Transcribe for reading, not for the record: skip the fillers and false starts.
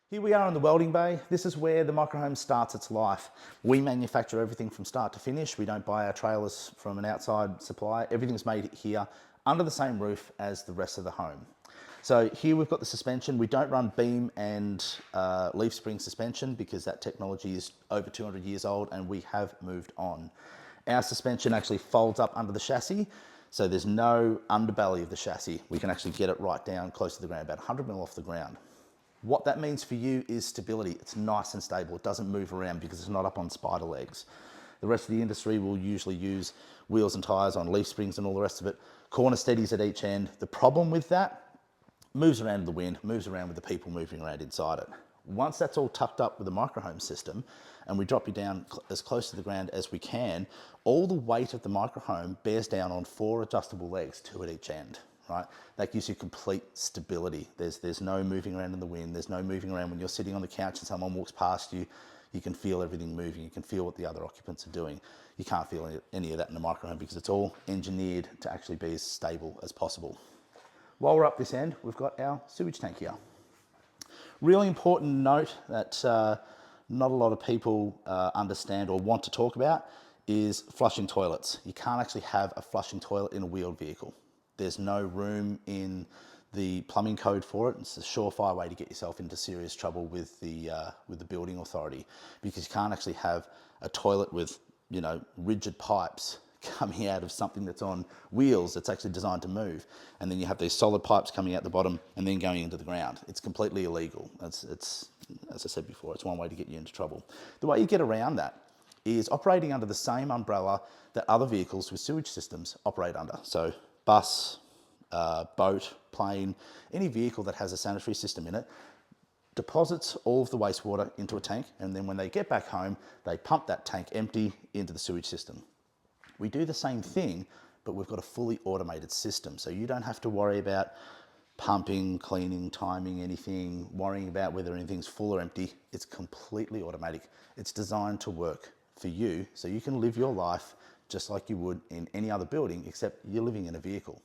Here we are in the welding bay. This is where the microhome starts its life. We manufacture everything from start to finish. We don't buy our trailers from an outside supplier. Everything's made here under the same roof as the rest of the home. So here we've got the suspension. We don't run beam and leaf spring suspension because that technology is over 200 years old and we have moved on. Our suspension actually folds up under the chassis, so there's no underbelly of the chassis. We can actually get it right down close to the ground, about 100 mil off the ground. What that means for you is stability. It's nice and stable. It doesn't move around because it's not up on spider legs. The rest of the industry will usually use wheels and tires on leaf springs and all the rest of it. Corner steadies at each end. The problem with that, moves around in the wind, moves around with the people moving around inside it. Once that's all tucked up with the microhome system and we drop you down as close to the ground as we can, all the weight of the microhome bears down on 4 adjustable legs, 2 at each end. Right? That gives you complete stability. There's no moving around in the wind. There's no moving around when you're sitting on the couch and someone walks past you. You can feel everything moving. You can feel what the other occupants are doing. You can't feel any of that in the microhome because it's all engineered to actually be as stable as possible. While we're up this end, we've got our sewage tank here. Really important note that not a lot of people understand or want to talk about is flushing toilets. You can't actually have a flushing toilet in a wheeled vehicle. There's no room in the plumbing code for it. It's a surefire way to get yourself into serious trouble with the building authority because you can't actually have a toilet with, you know, rigid pipes coming out of something that's on wheels that's actually designed to move. And then you have these solid pipes coming out the bottom and then going into the ground. It's completely illegal. It's as I said before, it's one way to get you into trouble. The way you get around that is operating under the same umbrella that other vehicles with sewage systems operate under. So bus, boat, plane, any vehicle that has a sanitary system in it deposits all of the wastewater into a tank, and then when they get back home, they pump that tank empty into the sewage system. We do the same thing, but we've got a fully automated system, so you don't have to worry about pumping, cleaning, timing, anything, worrying about whether anything's full or empty. It's completely automatic. It's designed to work for you, so you can live your life just like you would in any other building, except you're living in a vehicle.